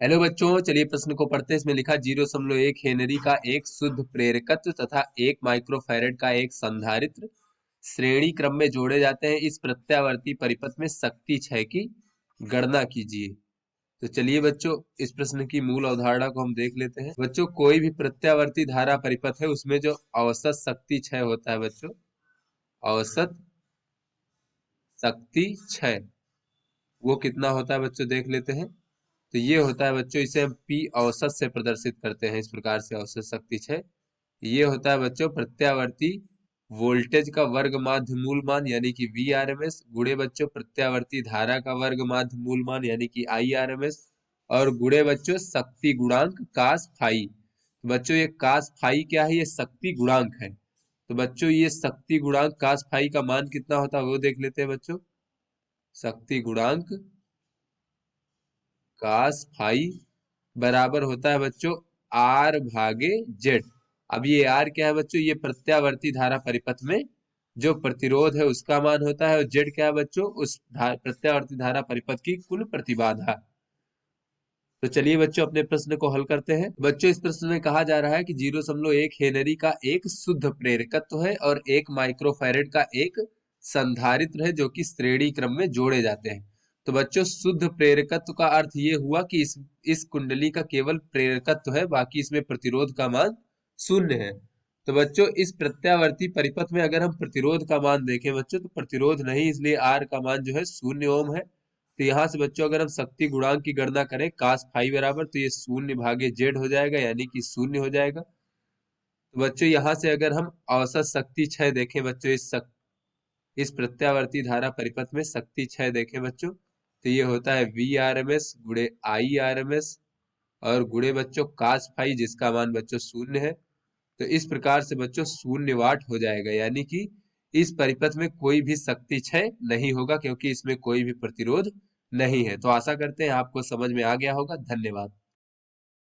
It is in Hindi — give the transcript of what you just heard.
हेलो बच्चों, चलिए प्रश्न को पढ़ते हैं। इसमें लिखा 0.1 हेनरी का एक शुद्ध प्रेरकत्व तथा 1 माइक्रोफैरड का एक संधारित्र श्रेणी क्रम में जोड़े जाते हैं। इस प्रत्यावर्ती परिपथ में शक्ति क्षय की गणना कीजिए। तो चलिए बच्चों, इस प्रश्न की मूल अवधारणा को हम देख लेते हैं। बच्चों, कोई भी प्रत्यावर्ती धारा परिपथ है उसमें जो औसत शक्ति क्षय होता है बच्चों, औसत शक्ति क्षय वो कितना होता है बच्चों, देख लेते हैं। तो ये होता है बच्चों, इसे हम पी औसत से प्रदर्शित करते हैं इस प्रकार से। औसत शक्ति क्षय ये होता है बच्चों प्रत्यावर्ती वोल्टेज का वर्ग माध्य मूल मान यानी कि वी आर एम एस, गुणे बच्चों प्रत्यावर्ती धारा का वर्ग माध्य मूल मान यानी कि आई आर एम एस, और गुणे बच्चों शक्ति गुणांक कास फाई। तो बच्चों ये कास फाई क्या है, ये शक्ति गुणांक है। तो बच्चों ये शक्ति गुणांक कास फाई का मान कितना होता है वो देख लेते हैं बच्चों। शक्ति गुणांक कास फाई बराबर होता है बच्चों आर भागे जेड। अब ये आर क्या है बच्चों, ये प्रत्यावर्ती धारा परिपथ में जो प्रतिरोध है उसका मान होता है, और जेड क्या है बच्चों, उस प्रत्यावर्ती धारा परिपथ की कुल प्रतिबाधा। तो चलिए बच्चों अपने प्रश्न को हल करते हैं। बच्चों इस प्रश्न में कहा जा रहा है कि 0.1 हेनरी का एक शुद्ध प्रेरकत्व है और 1 माइक्रोफैरड का एक संधारित्र है जो कि श्रेणी क्रम में जोड़े जाते हैं। तो बच्चों शुद्ध प्रेरकत्व का अर्थ ये हुआ कि इस कुंडली का केवल प्रेरकत्व है, बाकी इसमें प्रतिरोध का मान शून्य है। तो बच्चों इस प्रत्यावर्ती परिपथ में अगर हम प्रतिरोध का मान देखें बच्चों, तो प्रतिरोध नहीं, इसलिए आर का मान जो है 0 ओम है। तो यहाँ से बच्चों अगर हम शक्ति गुणांक की गणना करें कास फाई बराबर, तो ये 0 भागे जेड हो जाएगा यानी कि 0 हो जाएगा। तो बच्चों यहाँ से अगर हम औसत शक्ति क्षय देखें बच्चों, इस प्रत्यावर्ती धारा परिपथ में शक्ति क्षय देखें बच्चों, तो ये होता है वी आर एम एस गुणे आई आर एम एस और गुणे बच्चों कास फाई जिसका मान बच्चों 0 है। तो इस प्रकार से बच्चों 0 वाट हो जाएगा, यानी कि इस परिपथ में कोई भी शक्ति क्षय नहीं होगा क्योंकि इसमें कोई भी प्रतिरोध नहीं है। तो आशा करते हैं आपको समझ में आ गया होगा। धन्यवाद।